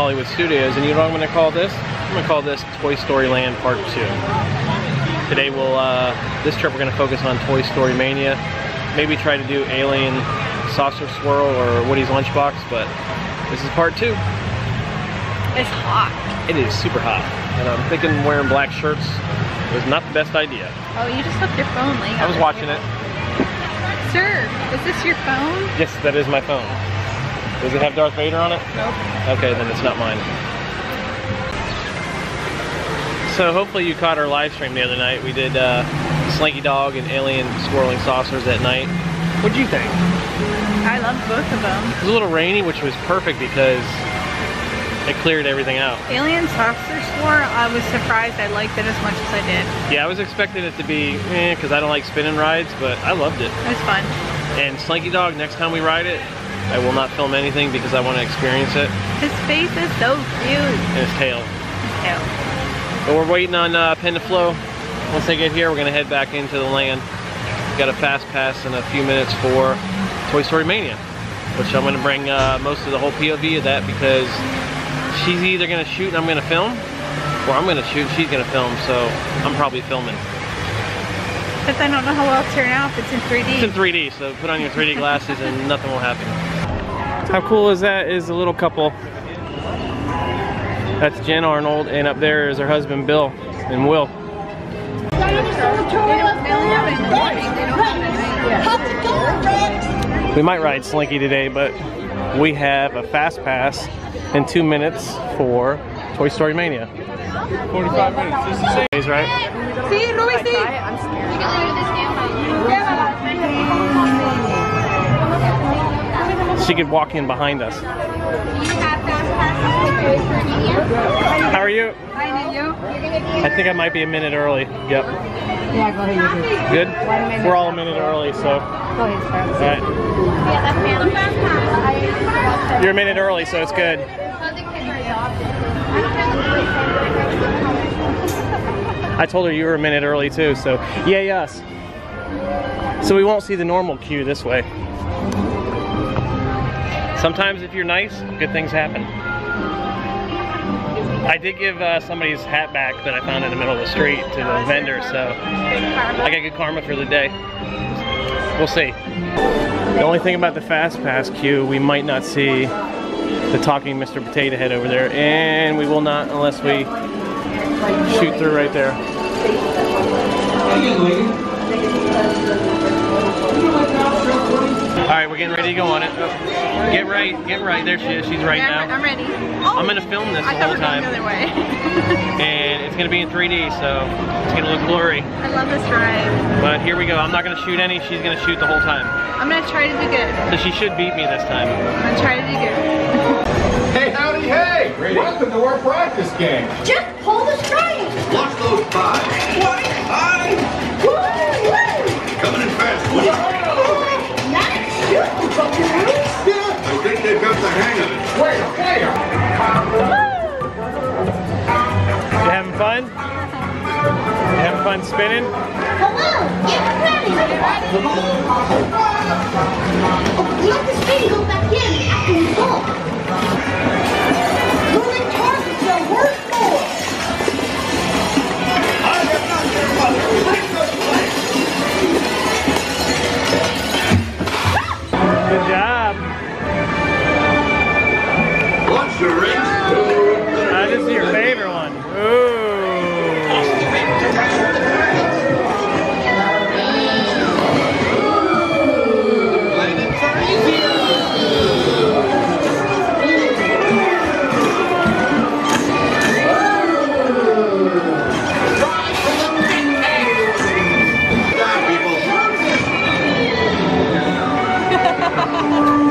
Hollywood Studios, and you know what I'm going to call this? I'm going to call this Toy Story Land Part 2. Today this trip we're going to focus on Toy Story Mania. Maybe try to do Alien Saucer Swirl or Woody's Lunchbox, but this is Part 2. It's hot. It is super hot, and I'm thinking wearing black shirts was not the best idea. Oh, you just left your phone laying I was watching it. Sir, is this your phone? Yes, that is my phone. Does it have Darth Vader on it? Nope. Okay, then it's not mine. So hopefully you caught our live stream the other night. We did Slinky Dog and Alien Swirling Saucers at night. What'd you think? I loved both of them. It was a little rainy, which was perfect because it cleared everything out. Alien Saucer Swirl, I was surprised I liked it as much as I did. Yeah, I was expecting it to be because I don't like spinning rides, but I loved it. It was fun. And Slinky Dog, next time we ride it, I will not film anything because I want to experience it. His face is so cute. And his tail. His tail. But we're waiting on Penn to Flow. Once they get here, we're going to head back into the land. We've got a fast pass in a few minutes for Toy Story Mania, which I'm going to bring most of the whole POV of that because she's either going to shoot and I'm going to film, or I'm going to shoot, she's going to film, so I'm probably filming. Because I don't know how well it'll turn out if it's in 3D. It's in 3D, so put on your 3D glasses and nothing will happen. How cool is that? Is a little couple. That's Jen Arnold, and up there is her husband Bill and Will. We might ride Slinky today, but we have a fast pass in 2 minutes for Toy Story Mania. 45 minutes, just the same. Right? See, Louis, see. I'm scared. She could walk in behind us. How are you? Hi, you. I think I might be a minute early. Yep. Yeah, go ahead. Good? We're all a minute early, so. Go ahead, sir. All right. You're a minute early, so it's good. I told her you were a minute early too, so yay us. So we won't see the normal queue this way. Sometimes if you're nice, good things happen. I did give somebody's hat back that I found in the middle of the street to the vendor, so I got good karma for the day. We'll see. The only thing about the Fast Pass queue, we might not see the talking Mr. Potato Head over there, and we will not unless we shoot through right there. Alright, we're getting ready to go on it. Get right, there she is, she's right now. I'm ready. I'm gonna film this the whole time. The other way. And it's gonna be in 3D, so it's gonna look blurry. I love this ride. But here we go, I'm not gonna shoot any, she's gonna shoot the whole time. I'm gonna try to do good. So she should beat me this time. I'm gonna try to do good. Hey, howdy, hey! Welcome to our practice game. Just pull the string. Watch those pies. What? Hi! Woo, woo. Coming in fast, Woody. Nice shooting, Buckaroo. Yeah, I think they've got the hang of it. Wait. You having fun? You having fun spinning? Come on, get ready. Oh, let the spin go back in after you go. Moving targets are worth more. I have not your mother. Take those plates. Good job. Watch the rings. This is your favorite one. Ooh.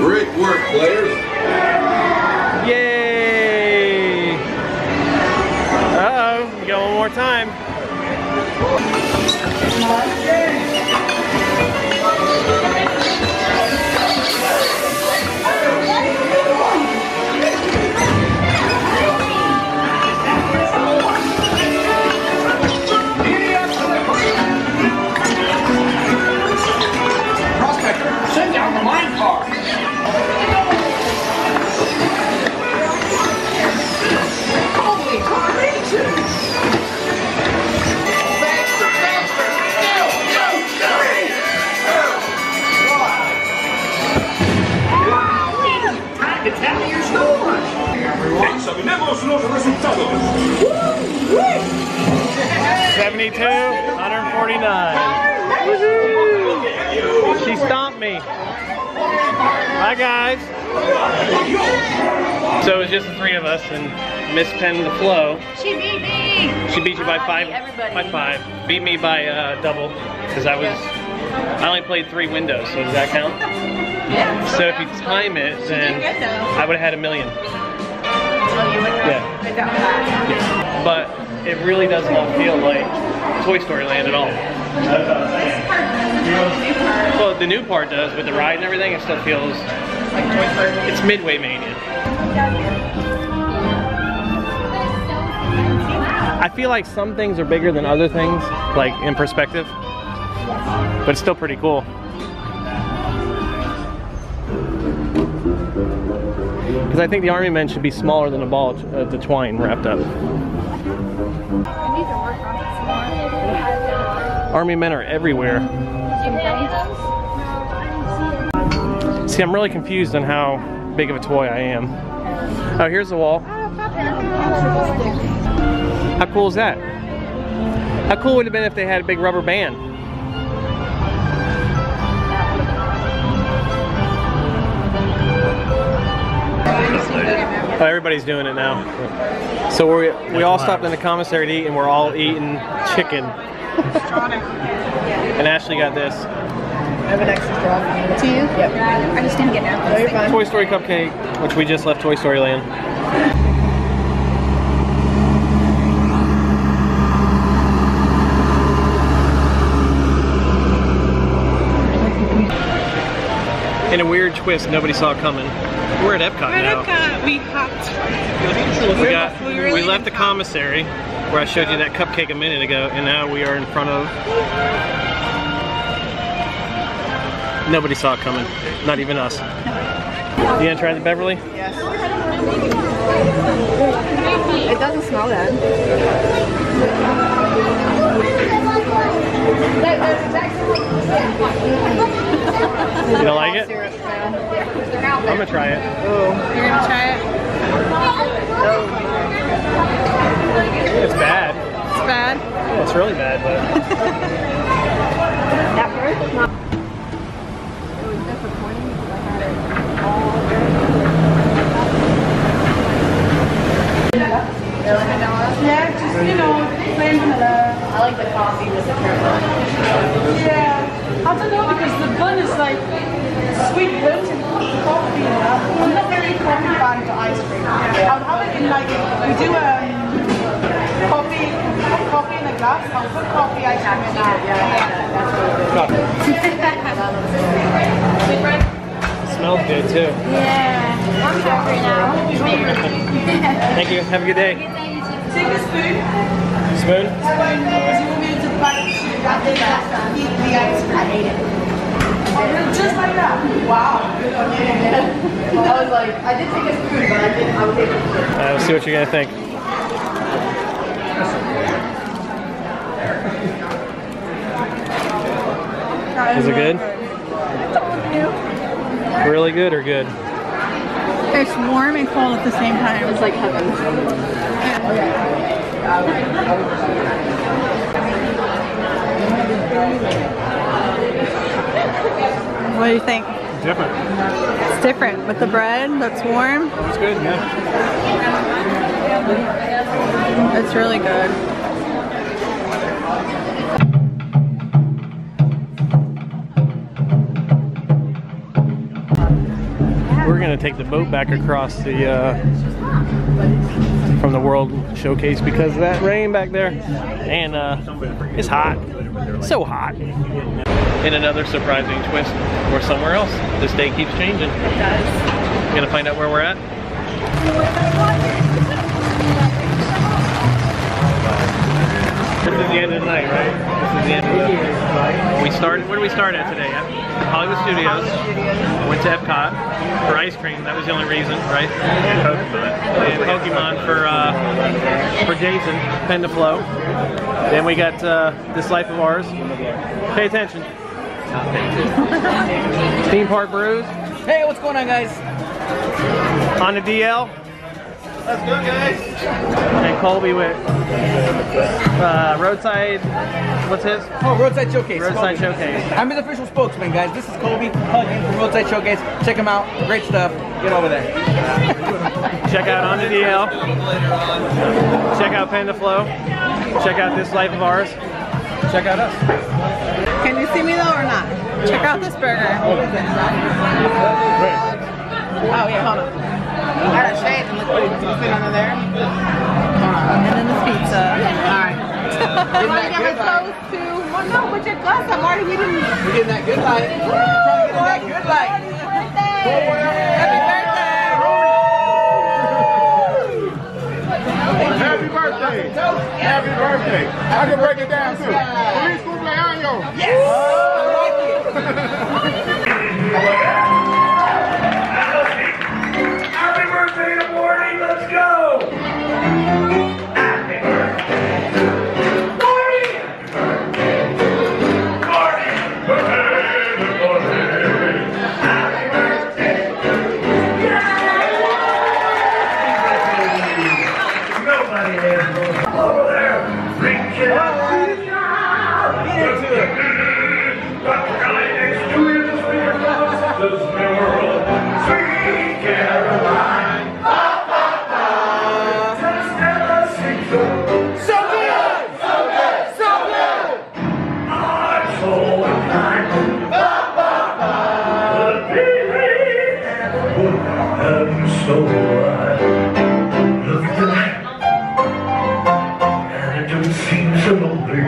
Great work, players. Yay! Uh-oh, we got one more time. Prospector, send down the mine car. 172, 149. Woohoo! She stomped me. Bye guys. So it was just the three of us and Miss Penn the Flow. She beat me. She beat you by five. By five. Beat me by double because I only played 3 windows. So does that count? Yeah. So if you time it, then I would have had $1 million. Oh, you would have? Yeah. I doubt that. Yeah. But it really does not feel like Toy Story Land at all. Well, the new part does, with the ride and everything, it still feels like Toy Story. It's Midway Mania. I feel like some things are bigger than other things, like in perspective, but it's still pretty cool. Because I think the army men should be smaller than a ball of the twine wrapped up. Army men are everywhere. See, I'm really confused on how big of a toy I am. Oh, here's the wall. How cool is that? How cool would it have been if they had a big rubber band? Oh, everybody's doing it now. So we all stopped in the commissary to eat, and we're all eating chicken. And Ashley got this. I have an extra straw. To you? Yep. I just didn't get out. No, you're fine. Toy Story cupcake, which we just left Toy Story Land. In a weird twist, nobody saw it coming. We're at Epcot now. Epcot, we hopped. We left the commissary where I showed you that cupcake a minute ago, and now we are in front of. Nobody saw it coming, not even us. You gonna try the Beverly? Yes. It doesn't smell bad. You don't like it? I'm gonna try it. Oh. You're gonna try it? Oh. It's bad. It's bad? Yeah, it's really bad, but. That first? It was disappointing because I had it all very Yeah, just, you know, plain vanilla. I like the coffee with the caramel. Yeah. I don't know because the bun is like sweet bun and coffee. I'm not very coffee fan to ice cream. I'll have it in like, we do coffee in a glass. I'll put coffee ice cream in that. Yeah, that's really good. Smells good too. Yeah. I'm hungry now. Thank you. Have a good day. Take a spoon. Spoon? You want me to bite the sugar? Eat the ice cream. I hate it. Just like that. Wow. I was like, I did take a spoon, but I would take a spoon. Let's see what you're gonna think. Is it good? Really good or good? It's warm and cold at the same time. It's like heaven. What do you think? Different. It's different with the bread that's warm. It's good, yeah. It's really good. We're gonna take the boat back across the from the World Showcase because of that rain back there, and it's hot, so hot. In another surprising twist, we're somewhere else. This day keeps changing. It does. Gonna find out where we're at. This is the end of the night, right? This is the end of the night. We started. Where did we start at today? At Hollywood Studios. Went to Epcot for ice cream. That was the only reason, right? And Pokemon for Jason, Penn the Flow. Then we got DisLyfeOfOurs. Pay attention. Theme Park Brews. Hey, what's going on, guys? On the DL. Let's go, guys. And Colby with Roadside. What's his? Oh, Roadside Showcase. Roadside Colby. Showcase. I'm his official spokesman, guys. This is Colby Hugging from Roadside Showcase. Check him out. Great stuff. Get over there. Check out On the DL. Check out Pen to Flow. Check out This Life of Ours. Check out us. Can you see me though or not? Check out this burger. Oh yeah, hold on. I gotta shade and look clean under there. And then this pizza. Alright. You wanna get my clothes too? Well, no, but your glass, I'm already getting. We're getting that good light. Woo! That good light. Happy birthday. Happy birthday. I can break it down too. Feliz cumpleaños. Yes! I like it. Happy birthday to Morty, let's go! Happy birthday to Morty! Morty! Happy birthday to you! Nobody has over there. Reach it up. Get into it. Got the guy next to you to speak across this world. Sweet Caroline. Just never sing so good. So good. So good. I'm so inclined. The feeling and so right. Look at the night. And it don't seem so lonely.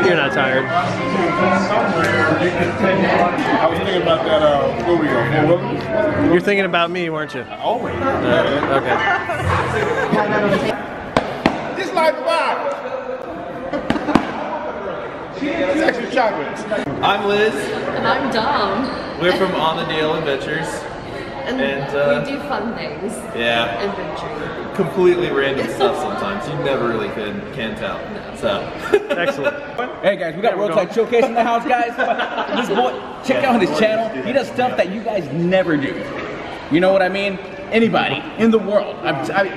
You're not tired. I was thinking about that, where we go? You're thinking about me, weren't you? Always. Okay. This life of ours. It's actually chocolate. I'm Liz. And I'm Dom. We're from On the DL Adventures. And we do fun things. Yeah. Adventure. Completely random stuff sometimes. You never really can tell. So. Excellent. Hey guys, we got Roadside Showcase in the house, guys. This boy, check out his channel. He does stuff that you guys never do. You know what I mean? Anybody in the world.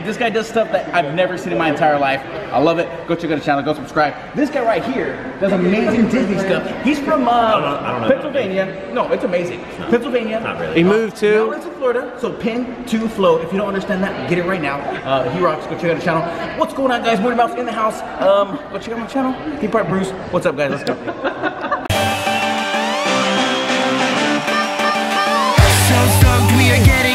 This guy does stuff that I've never seen in my entire life. I love it. Go check out his channel. Go subscribe. This guy right here does amazing Disney stuff. He's from Pennsylvania. No, it's amazing. Pennsylvania. Not really. He moved to? Now it's in Florida. So Pen to Flow. If you don't understand that, get it right now. He rocks. Go check out his channel. What's going on, guys? Morty Mouse in the house. Go check out my channel. Keep part Brews. What's up, guys? Let's go. So stoked we are getting